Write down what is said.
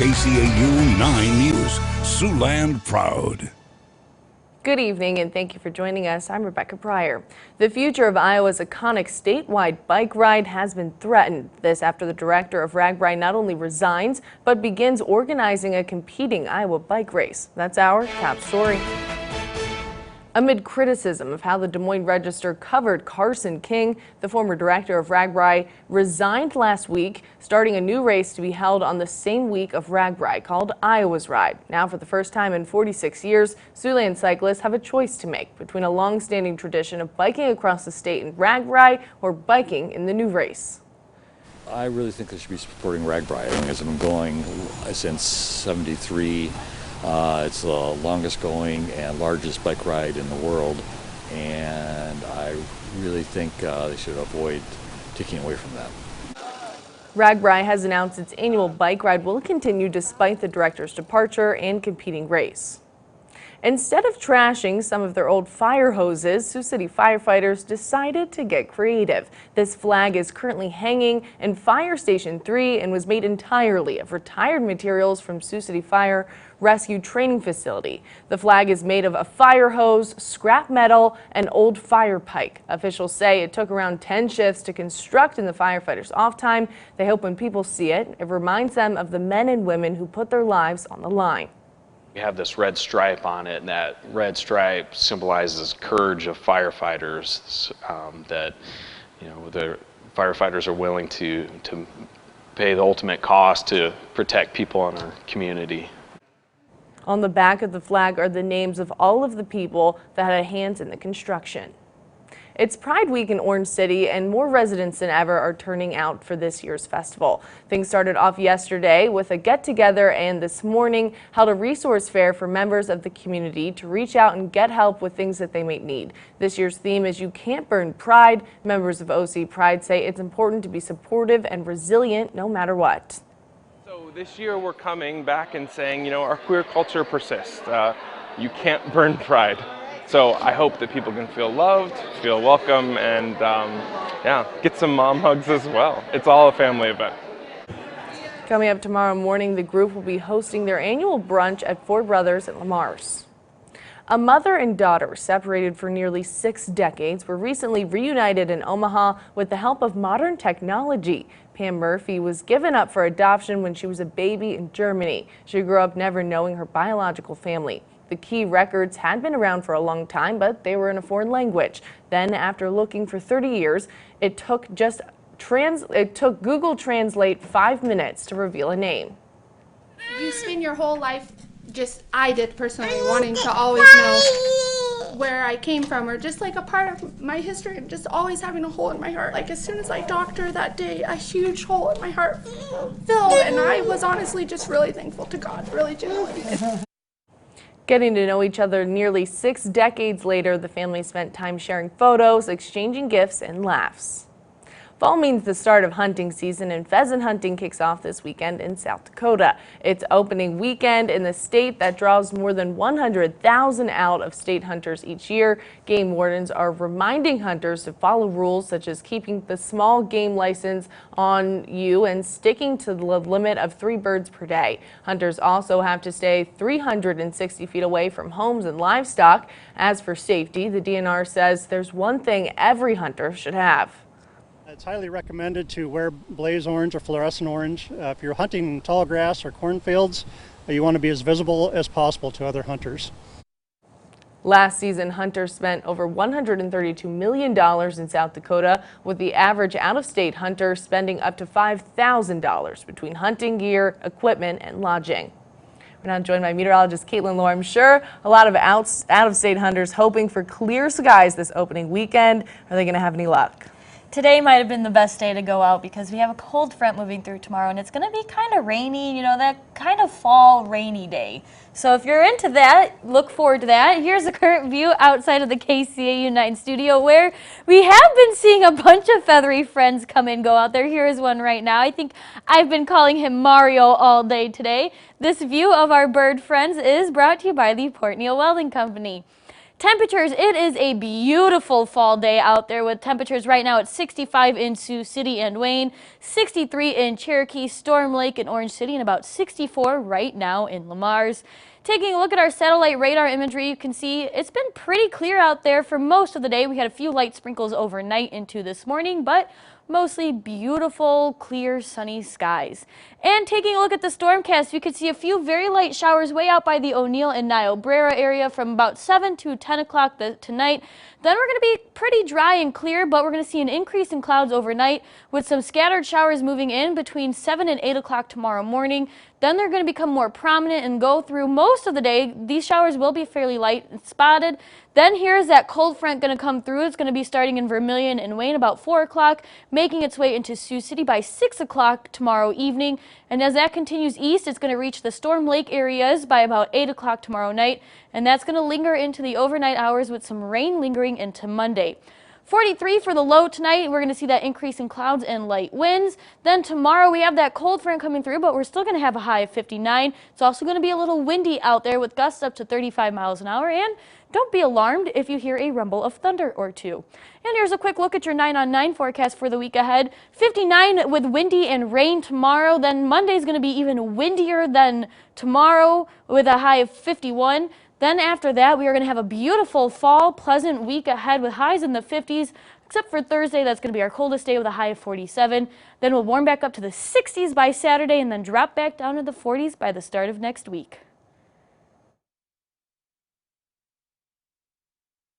KCAU 9 News, Siouxland proud. Good evening and thank you for joining us. I'm Rebecca Pryor. The future of Iowa's iconic statewide bike ride has been threatened. This after the director of RAGBRAI not only resigns, but begins organizing a competing Iowa bike race. That's our top story. Amid criticism of how the Des Moines Register covered Carson King, the former director of RAGBRAI, resigned last week, starting a new race to be held on the same week of RAGBRAI called Iowa's Ride. Now, for the first time in 46 years, Siouxland cyclists have a choice to make between a long-standing tradition of biking across the state in RAGBRAI or biking in the new race. I really think they should be supporting RAGBRAI. I think it's been going since '73. It's the longest going and largest bike ride in the world, and I really think they should avoid taking away from that. RAGBRAI has announced its annual bike ride will continue despite the director's departure and competing race. Instead of trashing some of their old fire hoses, Sioux City firefighters decided to get creative. This flag is currently hanging in Fire Station 3 and was made entirely of retired materials from Sioux City Fire Rescue Training Facility. The flag is made of a fire hose, scrap metal, and old fire pike. Officials say it took around 10 shifts to construct in the firefighters' off time. They hope when people see it, it reminds them of the men and women who put their lives on the line. We have this red stripe on it, and that red stripe symbolizes courage of firefighters, that the firefighters are willing to pay the ultimate cost to protect people in our community. On the back of the flag are the names of all of the people that had hands in the construction. It's Pride Week in Orange City, and more residents than ever are turning out for this year's festival. Things started off yesterday with a get-together, and this morning held a resource fair for members of the community to reach out and get help with things that they might need. This year's theme is You Can't Burn Pride. Members of OC Pride say it's important to be supportive and resilient no matter what. So this year we're coming back and saying, our queer culture persists. You can't burn pride. So I hope that people can feel loved, feel welcome, and get some mom hugs as well. It's all a family event. Coming up tomorrow morning, the group will be hosting their annual brunch at Four Brothers at Lamar's. A mother and daughter separated for nearly 6 decades were recently reunited in Omaha with the help of modern technology. Pam Murphy was given up for adoption when she was a baby in Germany. She grew up never knowing her biological family. The key records had been around for a long time, but they were in a foreign language. Then, after looking for 30 years, it took Google Translate 5 minutes to reveal a name. You spend your whole life, I did personally, wanting to always know where I came from, or just like a part of my history, and just always having a hole in my heart. Like as soon as I talked to her that day, a huge hole in my heart filled, and I was honestly just really thankful to God, really genuinely. Getting to know each other nearly 6 decades later, the family spent time sharing photos, exchanging gifts, and laughs. Fall means the start of hunting season, and pheasant hunting kicks off this weekend in South Dakota. It's opening weekend in the state that draws more than 100,000 out-of-state hunters each year. Game wardens are reminding hunters to follow rules such as keeping the small game license on you and sticking to the limit of 3 birds per day. Hunters also have to stay 360 feet away from homes and livestock. As for safety, the DNR says there's one thing every hunter should have. It's highly recommended to wear blaze orange or fluorescent orange. If you're hunting tall grass or cornfields, you want to be as visible as possible to other hunters. Last season, hunters spent over $132 million in South Dakota, with the average out-of-state hunter spending up to $5,000 between hunting gear, equipment, and lodging. We're now joined by meteorologist Caitlin Lohr. I'm sure a lot of out-of-state hunters hoping for clear skies this opening weekend. Are they going to have any luck? Today might have been the best day to go out because we have a cold front moving through tomorrow, and it's going to be kind of rainy, that kind of fall rainy day. So if you're into that, look forward to that. Here's a current view outside of the KCAU-9 studio where we have been seeing a bunch of feathery friends come and go out there. Here is one right now. I think I've been calling him Mario all day today. This view of our bird friends is brought to you by the Port Neal Welding Company. Temperatures, it is a beautiful fall day out there with temperatures right now at 65 in Sioux City and Wayne, 63 in Cherokee, Storm Lake, and Orange City, and about 64 right now in Lamar's. Taking a look at our satellite radar imagery, you can see it's been pretty clear out there for most of the day. We had a few light sprinkles overnight into this morning, but mostly beautiful, clear, sunny skies. And taking a look at the stormcast, you can see a few very light showers way out by the O'Neill and Niobrara area from about 7 to 10 o'clock tonight. Then we're going to be pretty dry and clear, but we're going to see an increase in clouds overnight with some scattered showers moving in between 7 and 8 o'clock tomorrow morning. Then they're going to become more prominent and go through most of the day. These showers will be fairly light and spotted. Then here's that cold front going to come through. It's going to be starting in Vermilion and Wayne about 4 o'clock, making its way into Sioux City by 6 o'clock tomorrow evening. And as that continues east, it's going to reach the Storm Lake areas by about 8 o'clock tomorrow night. And that's going to linger into the overnight hours with some rain lingering into Monday. 43 for the low tonight. We're going to see that increase in clouds and light winds. Then tomorrow we have that cold front coming through, but we're still going to have a high of 59. It's also going to be a little windy out there with gusts up to 35 miles an hour. And don't be alarmed if you hear a rumble of thunder or two. And here's a quick look at your 9-on-9 forecast for the week ahead. 59 with windy and rain tomorrow. Then Monday's going to be even windier than tomorrow with a high of 51. Then after that, we are going to have a beautiful fall, pleasant week ahead with highs in the 50s, except for Thursday. That's going to be our coldest day with a high of 47. Then we'll warm back up to the 60s by Saturday and then drop back down to the 40s by the start of next week.